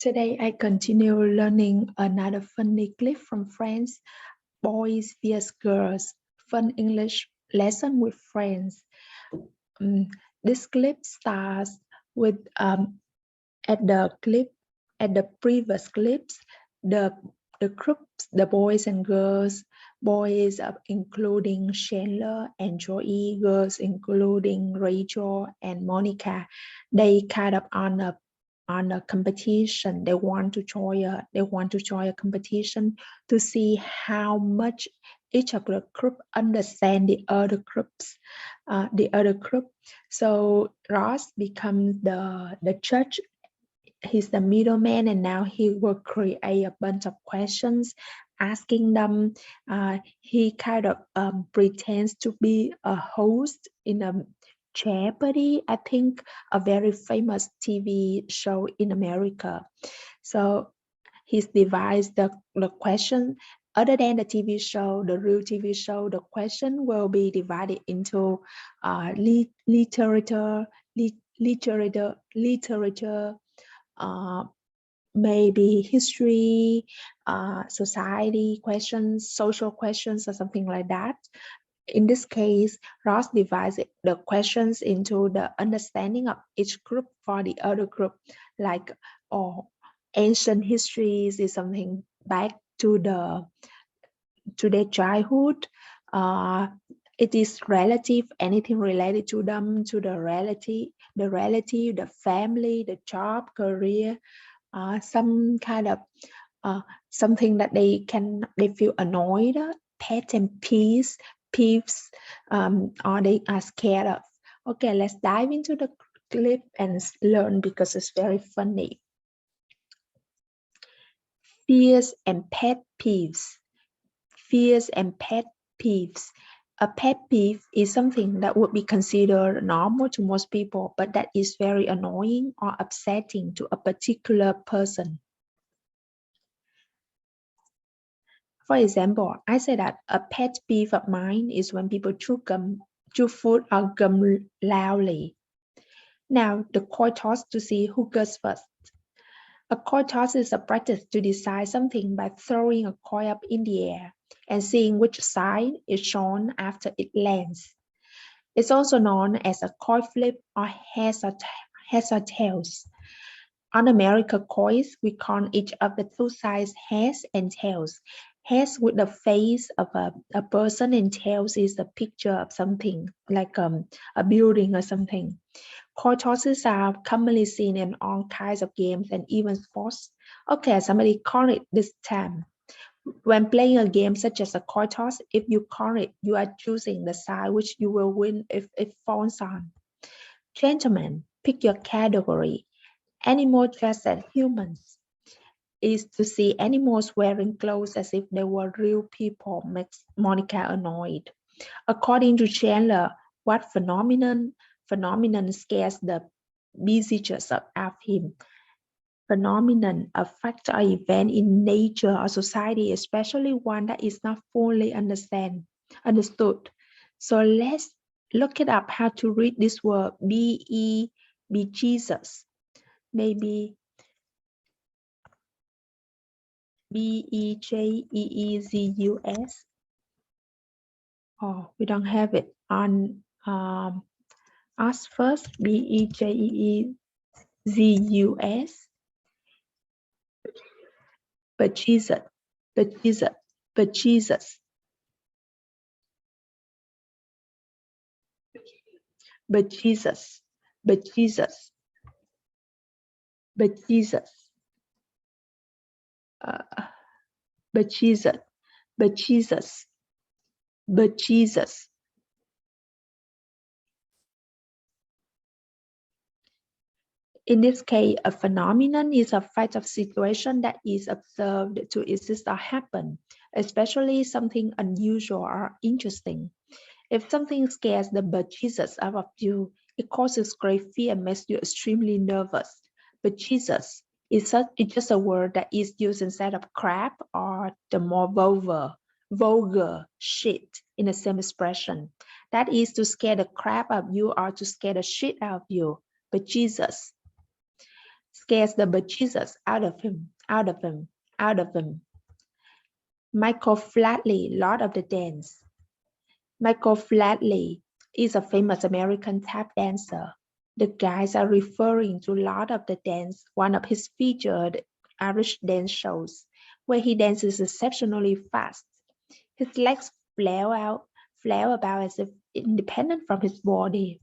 Today I continue learning another funny clip from friends, boys vs girls, fun English lesson with friends. Um, this clip starts with at the previous clips, the the groups, the boys and girls, boys including Chandler and Joey, girls including Rachel and Monica, they kind of on a competition. They want to join a competition to see how much each of the group understand the other group. So Ross becomes the judge. He's the middleman, and now he will create a bunch of questions, asking them. He kind of pretends to be a host in a Jeopardy, I think, a very famous TV show in America. So he's devised the question. Other than the TV show, the real TV show, the question will be divided into literature, uh, maybe history, society questions, social questions, or something like that. In this case, Ross divides the questions into the understanding of each group for the other group, like ancient histories is something back to their childhood. It is relative, anything related to them, to the relative, the family, the job, career, some kind of something that they feel annoyed, pet and peeves, or they are scared of. Okay, let's dive into the clip and learn because it's very funny. Fears and pet peeves. Fears and pet peeves. A pet peeve is something that would be considered normal to most people, but that is very annoying or upsetting to a particular person. For example, I say that a pet peeve of mine is when people chew food or gum loudly. Now, the coin toss to see who goes first. A coin toss is a practice to decide something by throwing a coin up in the air and seeing which side is shown after it lands. It's also known as a coin flip or heads or tails. On American coins, we call each of the two sides heads and tails. Heads with the face of a person, and tails is a picture of something like a building or something. Coin tosses are commonly seen in all kinds of games and even sports. Okay, somebody call it this time. When playing a game such as a coin toss, if you call it, you are choosing the side which you will win if it falls on. Gentlemen, pick your category. Animal dressed as humans. Is to see animals wearing clothes as if they were real people makes Monica annoyed. According to Chandler, what phenomenon scares the beseechers of him? Phenomenon, a fact or event in nature or society, especially one that is not fully understood. So let's look it up how to read this word Jesus. Maybe Bejeezus. Oh, we don't have it on us first. Bejeezus. But Jesus, but Jesus, but Jesus, but Jesus, but Jesus, but Jesus, but Jesus, but Jesus, but Jesus. In this case, a phenomenon is a fact of situation that is observed to exist or happen, especially something unusual or interesting. If something scares the bejesus out of you, it causes great fear and makes you extremely nervous. Bejesus is just a word that is used instead of crap or the more vulgar shit in the same expression. That is to scare the crap out of you or to scare the shit out of you. Bejesus. scares the bejesus out of him, out of him, out of him. Michael Flatley, Lord of the Dance. Michael Flatley is a famous American tap dancer. The guys are referring to Lord of the Dance, one of his featured Irish dance shows, where he dances exceptionally fast. His legs flail about as if independent from his body.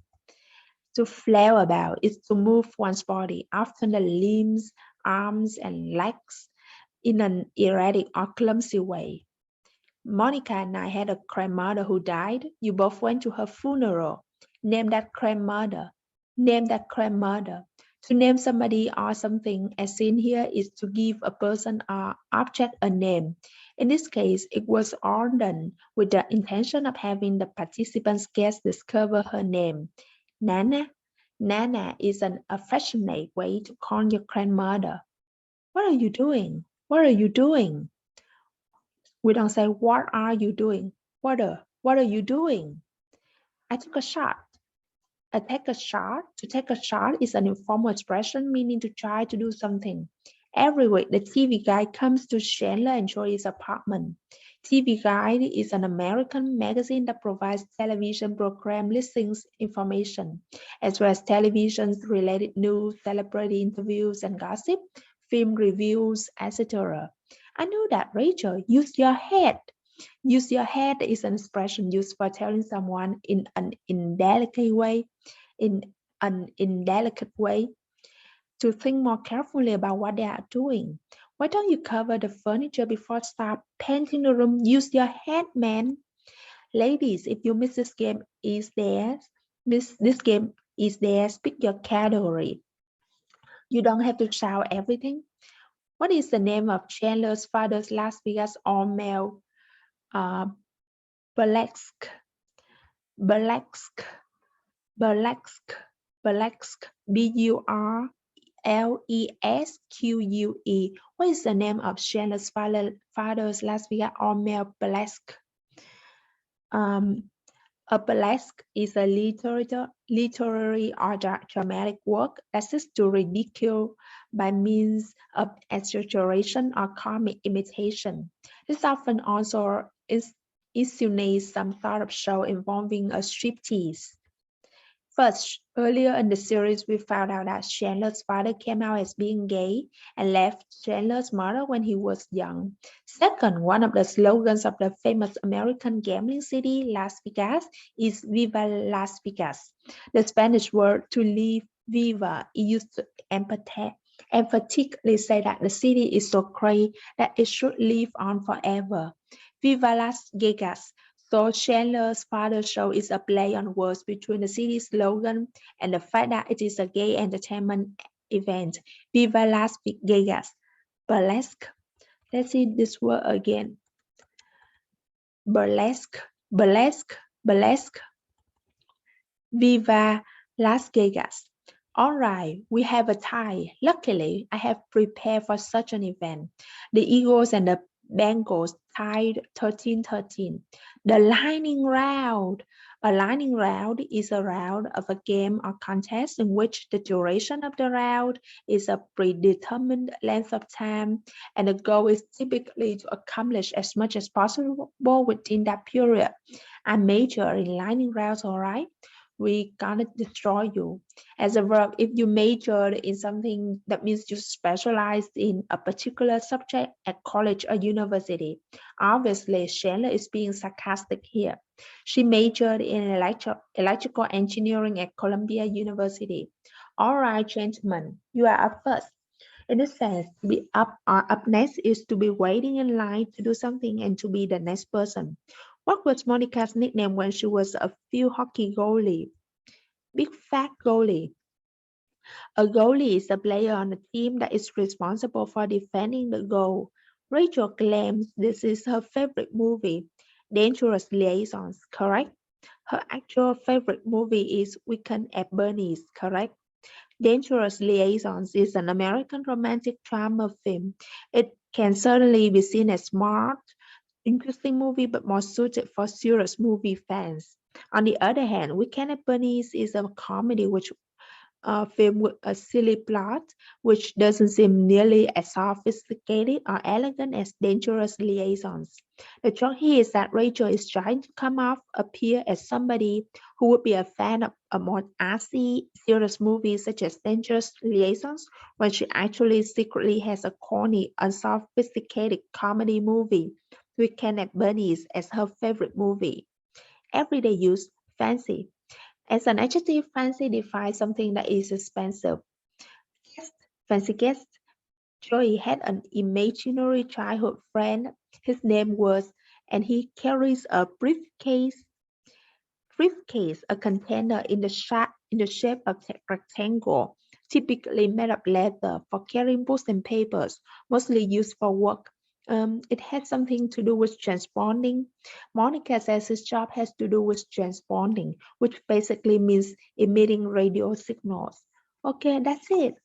To flail about is to move one's body, often the limbs, arms, and legs, in an erratic or clumsy way. Monica and I had a grandmother who died. You both went to her funeral. Name that grandmother. Name that grandmother. To name somebody or something, as seen here, is to give a person or object a name. In this case, it was all done with the intention of having the participants guess discover her name. Nana. Nana is an affectionate way to call your grandmother. What are you doing? What are you doing? We don't say, what are you doing? What are you doing? I took a shot. I take a shot. To take a shot is an informal expression meaning to try to do something. Every week, the TV Guide comes to Chandler and Joey's apartment. TV Guide is an American magazine that provides television program listings information, as well as television-related news, celebrity interviews and gossip, film reviews, etc. I know that, Rachel. Use your head. Use your head is an expression used for telling someone in an indelicate way, to think more carefully about what they are doing. Why don't you cover the furniture before start painting the room? Use your head, man. Ladies, if you miss this game is theirs, pick your category. You don't have to shout everything. What is the name of Chandler's father's Las Vegas all-male burlesque, burlesque, B-U-R-L-E-S-Q-U-E. What is the name of Chandler's father's Las Vegas all-male burlesque? A burlesque is a literary or dramatic work that seeks to ridicule by means of exaggeration or comic imitation. This often also insinuates some sort of show involving a striptease. First, earlier in the series, we found out that Chandler's father came out as being gay and left Chandler's mother when he was young. Second, one of the slogans of the famous American gambling city, Las Vegas, is Viva Las Vegas. The Spanish word to live, viva, is used to emphatically say that the city is so great that it should live on forever. Viva Las Vegas. So Chandler's Father Show is a play on words between the city's slogan and the fact that it is a gay entertainment event. Viva Las Vegas. Burlesque. Let's see this word again. Burlesque, burlesque, burlesque. Viva Las Vegas. All right, we have a tie. Luckily, I have prepared for such an event. The Eagles and the Bengals tied 13-13. The lightning round. A lightning round is a round of a game or contest in which the duration of the round is a predetermined length of time, and the goal is typically to accomplish as much as possible within that period. I major in lightning rounds, all right? We gonna destroy you. As a verb, if you majored in something, that means you specialized in a particular subject at college or university. Obviously, Chandler is being sarcastic here. She majored in electrical engineering at Columbia University. All right, gentlemen, you are up first. In this sense, to be up next is to be waiting in line to do something and to be the next person. What was Monica's nickname when she was a field hockey goalie? Big fat goalie. A goalie is a player on a team that is responsible for defending the goal. Rachel claims this is her favorite movie, Dangerous Liaisons, correct? Her actual favorite movie is Weekend at Bernie's, correct? Dangerous Liaisons is an American romantic drama film. It can certainly be seen as smart, interesting movie, but more suited for serious movie fans. On the other hand, Weekend at Bernie's is a comedy which film with a silly plot, which doesn't seem nearly as sophisticated or elegant as Dangerous Liaisons. The joke here is that Rachel is trying to come off appear as somebody who would be a fan of a more artsy, serious movie such as Dangerous Liaisons, when she actually secretly has a corny, unsophisticated comedy movie with Kenneth Bernice as her favorite movie. Everyday use, fancy. As an adjective, fancy defines something that is expensive. Guest, fancy guest. Joey had an imaginary childhood friend. His name was, and he carries a briefcase. Briefcase, a container in the shape of a rectangle, typically made of leather for carrying books and papers, mostly used for work. It had something to do with transponding. Monica says his job has to do with transponding, which basically means emitting radio signals. Okay, that's it.